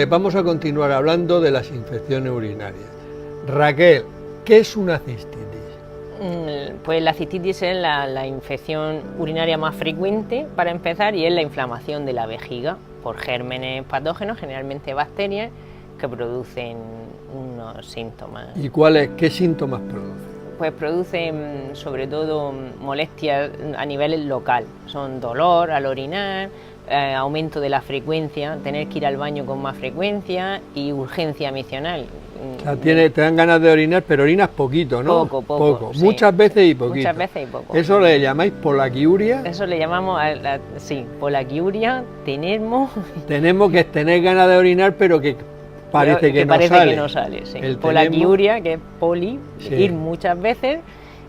Vamos a continuar hablando de las infecciones urinarias. Raquel, ¿qué es una cistitis? Pues la cistitis es la infección urinaria más frecuente para empezar, y es la inflamación de la vejiga por gérmenes patógenos, generalmente bacterias, que producen unos síntomas. ¿Y qué síntomas producen? Pues producen sobre todo molestias a nivel local, son dolor al orinar, aumento de la frecuencia, tener que ir al baño con más frecuencia y urgencia misional. O sea, te dan ganas de orinar, pero orinas poquito, ¿no? Poco. Sí. Muchas veces y poquito. Muchas veces y poco. ¿Eso le llamáis polaquiuria? Eso le llamamos, polaquiuria. Tenemos que tener ganas de orinar, pero que parece que no sale. Sí. Polaquiuria, que es ir muchas veces,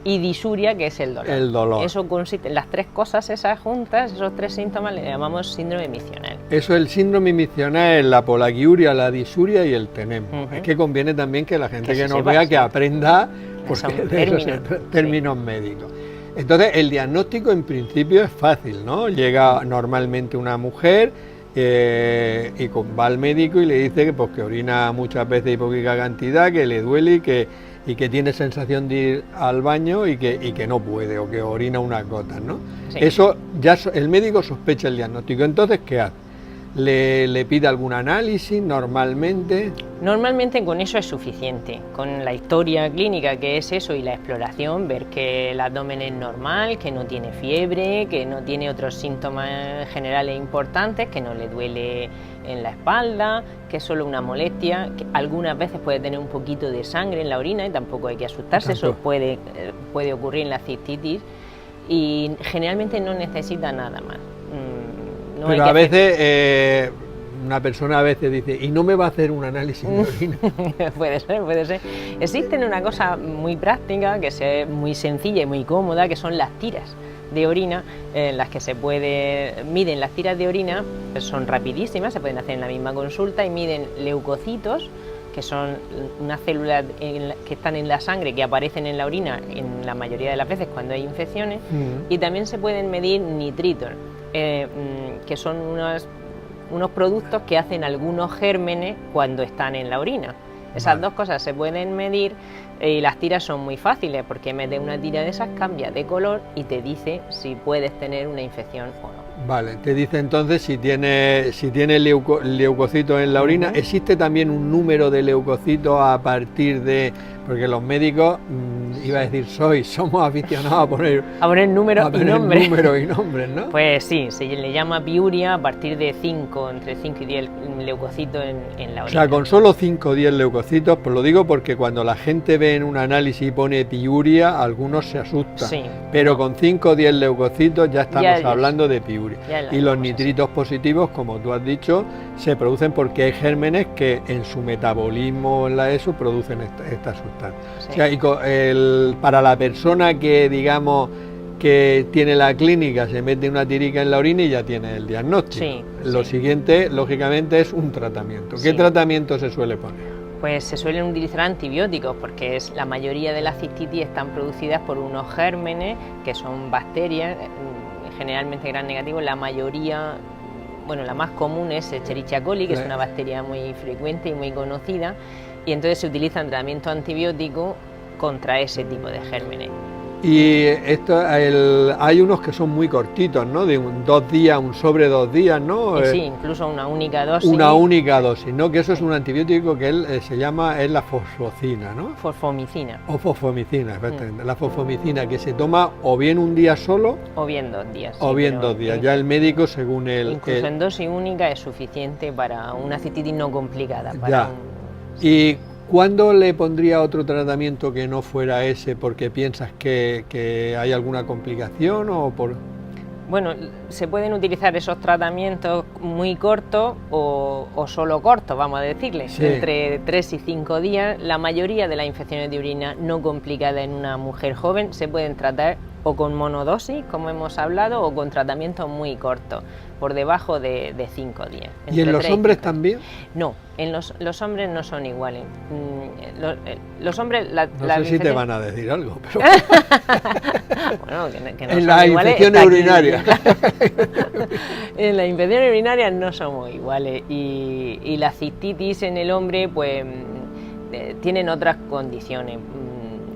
y disuria, que es el dolor. Eso consiste en las tres cosas esas juntas, esos tres síntomas le llamamos síndrome misional. Eso, el síndrome misional es la polaquiuria, la disuria y el tenemo. Es que conviene también que la gente que nos vea que aprenda, porque de esos términos médicos. Entonces, el diagnóstico en principio es fácil, ¿no? Llega normalmente una mujer y va al médico y le dice que, pues, que orina muchas veces y poquita cantidad, que le duele y que tiene sensación de ir al baño y que no puede, o que orina unas gotas, ¿no? Sí. Eso ya el médico sospecha el diagnóstico. Entonces, ¿qué hace? ¿Le pide algún análisis normalmente? Normalmente con eso es suficiente, con la historia clínica, que es eso, y la exploración, ver que el abdomen es normal, que no tiene fiebre, que no tiene otros síntomas generales importantes, que no le duele en la espalda, que es solo una molestia, que algunas veces puede tener un poquito de sangre en la orina y tampoco hay que asustarse, eso puede ocurrir en la cistitis, y generalmente no necesita nada más. Pero a veces una persona a veces dice, ¿y no me va a hacer un análisis de orina? Puede ser. Existen una cosa muy práctica, que es muy sencilla y muy cómoda, que son las tiras de orina, en las que miden las tiras de orina, son rapidísimas, se pueden hacer en la misma consulta, y miden leucocitos, que son unas células que están en la sangre, que aparecen en la orina en la mayoría de las veces cuando hay infecciones, y también se pueden medir nitritos, que son unos productos que hacen algunos gérmenes cuando están en la orina. Esas dos cosas se pueden medir, y las tiras son muy fáciles, porque metes una tira de esas, cambia de color y te dice si puedes tener una infección o no. Vale, te dice entonces si tiene leucocitos en la orina. ¿Existe también un número de leucocitos a partir de...? Porque los médicos, iba a decir, somos aficionados a poner números y nombres, ¿no? Pues sí, se le llama piuria a partir de entre 5 y 10 leucocitos en la orina. O sea, con solo 5 o 10 leucocitos, pues lo digo porque cuando la gente ve en un análisis y pone piuria, algunos se asustan. Sí. Pero con 5 o 10 leucocitos ya estamos hablando de piuria. Y los nitritos positivos, como tú has dicho, se producen porque hay gérmenes que en su metabolismo producen esta sustancia. Sí. O sea, para la persona que, digamos, que tiene la clínica, se mete una tirica en la orina y ya tiene el diagnóstico. Sí, Lo siguiente, lógicamente, es un tratamiento. ¿Qué tratamiento se suele poner? Pues se suelen utilizar antibióticos, porque la mayoría de las cistitis están producidas por unos gérmenes que son bacterias, generalmente gram negativos. La mayoría, la más común es Escherichia coli, que es una bacteria muy frecuente y muy conocida, y entonces se utilizan tratamiento antibiótico contra ese tipo de gérmenes. Y hay unos que son muy cortitos, ¿no? De 2 días, un sobre 2 días, ¿no? Sí, incluso una única dosis. Una única dosis, ¿no? Que eso es un antibiótico que es la fosfocina, ¿no? Fosfomicina. O fosfomicina, efectivamente. La fosfomicina, que se toma o bien un día solo, o bien 2 días. O bien 2 días. Ya el médico, según incluso en dosis única es suficiente para una cistitis no complicada. ¿Y cuándo le pondría otro tratamiento que no fuera ese, porque piensas que hay alguna complicación o por...? Bueno, se pueden utilizar esos tratamientos muy cortos o solo cortos, vamos a decirle, entre 3 y 5 días. La mayoría de las infecciones de orina no complicadas en una mujer joven se pueden tratar o con monodosis, como hemos hablado, o con tratamientos muy cortos, por debajo de 5 días. ¿Y en los hombres también? No, en los hombres no son iguales. Los hombres... No sé si te van a decir algo, pero... Bueno, que no en son las iguales, infecciones urinarias. En las infecciones urinarias no somos iguales, y la cistitis en el hombre pues tienen otras condiciones.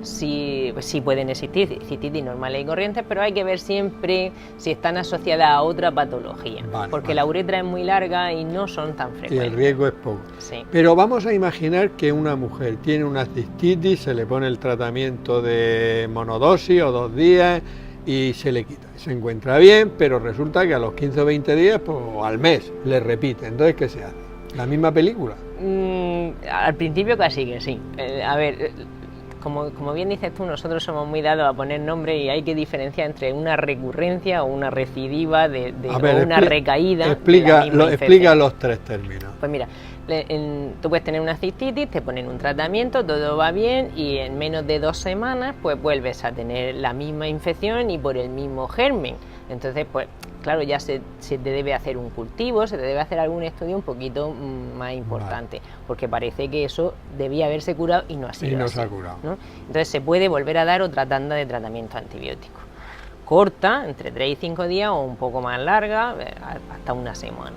Sí pueden existir cistitis normales y corrientes, pero hay que ver siempre si están asociadas a otra patología, porque la uretra es muy larga y no son tan frecuentes. Y el riesgo es poco. Sí. Pero vamos a imaginar que una mujer tiene una cistitis, se le pone el tratamiento de monodosis o 2 días y se le quita. Se encuentra bien, pero resulta que a los 15 o 20 días, pues, o al mes, le repite. Entonces, ¿qué se hace? ¿La misma película? Al principio casi que sí. A ver... Como bien dices tú, nosotros somos muy dados a poner nombre y hay que diferenciar entre una recurrencia o una recidiva o una recaída. Explica los 3 términos. Pues mira, tú puedes tener una cistitis, te ponen un tratamiento, todo va bien y en menos de 2 semanas pues vuelves a tener la misma infección y por el mismo germen. Entonces, pues claro, ya se te debe hacer un cultivo, se te debe hacer algún estudio un poquito más importante, porque parece que eso debía haberse curado y no ha sido así, se ha curado, ¿no? Entonces se puede volver a dar otra tanda de tratamiento antibiótico, corta, entre 3 y 5 días, o un poco más larga, hasta 1 semana.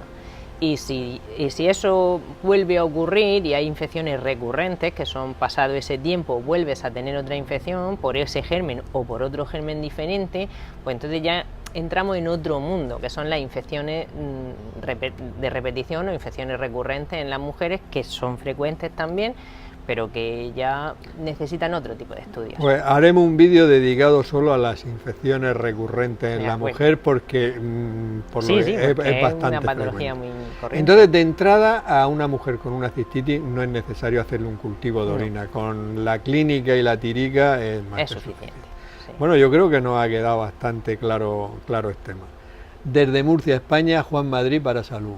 Y si eso vuelve a ocurrir y hay infecciones recurrentes, que son pasado ese tiempo, vuelves a tener otra infección por ese germen o por otro germen diferente, pues entonces ya entramos en otro mundo, que son las infecciones de repetición o infecciones recurrentes en las mujeres, que son frecuentes también, pero que ya necesitan otro tipo de estudios. Pues haremos un vídeo dedicado solo a las infecciones recurrentes en la mujer, porque es bastante una patología frecuente. muy corriente. Entonces, de entrada, a una mujer con una cistitis no es necesario hacerle un cultivo de orina. Con la clínica y la tirica es más que suficiente. Sí. Bueno, yo creo que nos ha quedado bastante claro este tema. Desde Murcia, España, Juan Madrid para Salud.